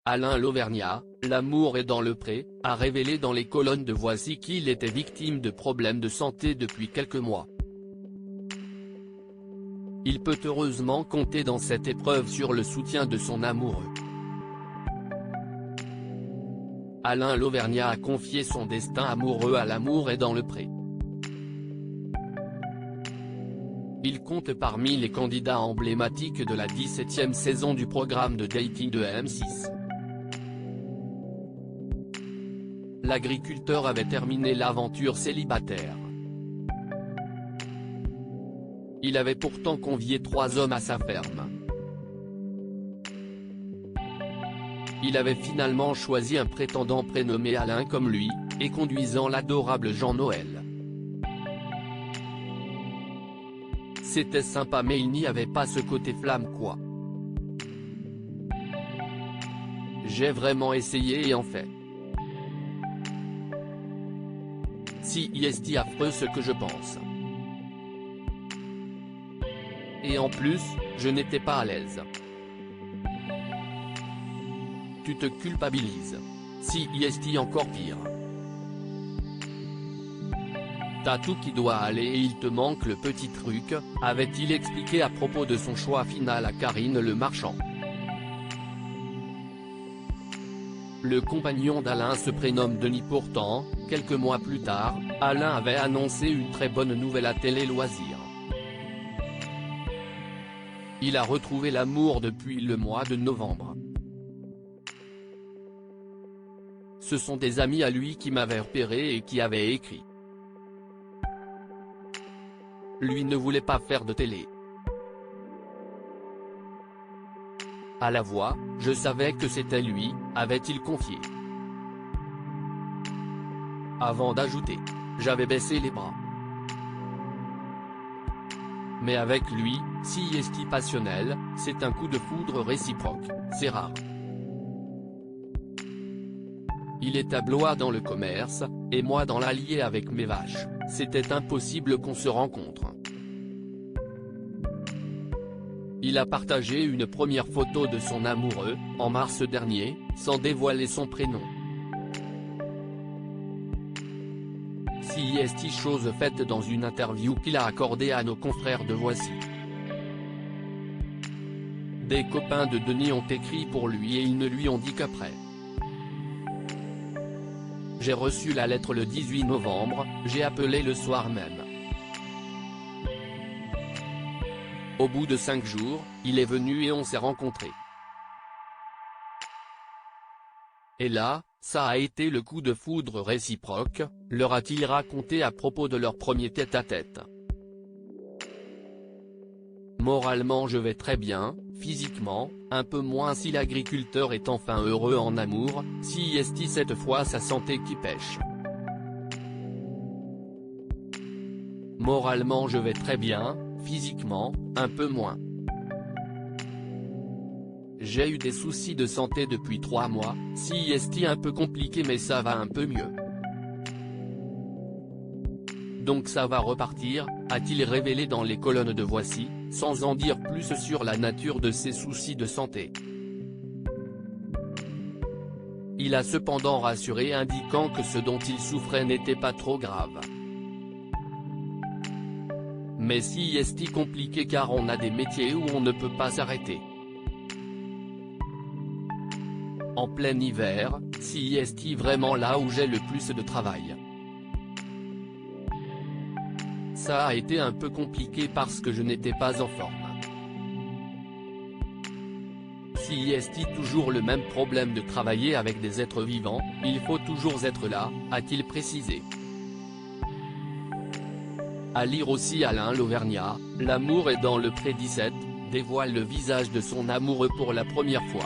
Alain Lauvergnat, L'amour est dans le pré, a révélé dans les colonnes de Voici qu'il était victime de problèmes de santé depuis quelques mois. Il peut heureusement compter dans cette épreuve sur le soutien de son amoureux. Alain Lauvergnat a confié son destin amoureux à L'amour est dans le pré. Il compte parmi les candidats emblématiques de la 17e saison du programme de dating de M6. L'agriculteur avait terminé l'aventure célibataire. Il avait pourtant convié 3 hommes à sa ferme. Il avait finalement choisi un prétendant prénommé Alain comme lui, et conduisant l'adorable Jean-Noël. C'était sympa mais il n'y avait pas ce côté flamme quoi. J'ai vraiment essayé et en fait. Si est affreux ce que je pense. Et en plus, je n'étais pas à l'aise. Tu te culpabilises. Si est encore pire. T'as tout qui doit aller et il te manque le petit truc, avait-il expliqué à propos de son choix final à Karine Le Marchand. Le compagnon d'Alain se prénomme Denis pourtant, quelques mois plus tard, Alain avait annoncé une très bonne nouvelle à Télé Loisirs. Il a retrouvé l'amour depuis le mois de novembre. Ce sont des amis à lui qui m'avaient repéré et qui avaient écrit. Lui ne voulait pas faire de télé. À la voix, je savais que c'était lui, avait-il confié. Avant d'ajouter, j'avais baissé les bras. Mais avec lui, si est passionnel, c'est un coup de foudre réciproque, c'est rare. Il est à Blois dans le commerce, et moi dans l'Allier avec mes vaches, c'était impossible qu'on se rencontre. Il a partagé une première photo de son amoureux, en mars dernier, sans dévoiler son prénom. Si est chose faite dans une interview qu'il a accordée à nos confrères de Voici. Des copains de Denis ont écrit pour lui et ils ne lui ont dit qu'après. J'ai reçu la lettre le 18 novembre, j'ai appelé le soir même. Au bout de 5 jours, il est venu et on s'est rencontrés. Et là, ça a été le coup de foudre réciproque, leur a-t-il raconté à propos de leur premier tête-à-tête. Moralement je vais très bien, physiquement, un peu moins si l'agriculteur est enfin heureux en amour, si est cette fois sa santé qui pêche. Moralement je vais très bien, physiquement, un peu moins. J'ai eu des soucis de santé depuis 3 mois, si est un peu compliqué mais ça va un peu mieux. Donc ça va repartir, a-t-il révélé dans les colonnes de Voici, sans en dire plus sur la nature de ses soucis de santé. Il a cependant rassuré indiquant que ce dont il souffrait n'était pas trop grave. Mais si est compliqué car on a des métiers où on ne peut pas s'arrêter. En plein hiver, si est vraiment là où j'ai le plus de travail. Ça a été un peu compliqué parce que je n'étais pas en forme. Si est toujours le même problème de travailler avec des êtres vivants, il faut toujours être là, a-t-il précisé. À lire aussi Alain Lauvergnat, L'amour est dans le pré 17, dévoile le visage de son amoureux pour la première fois.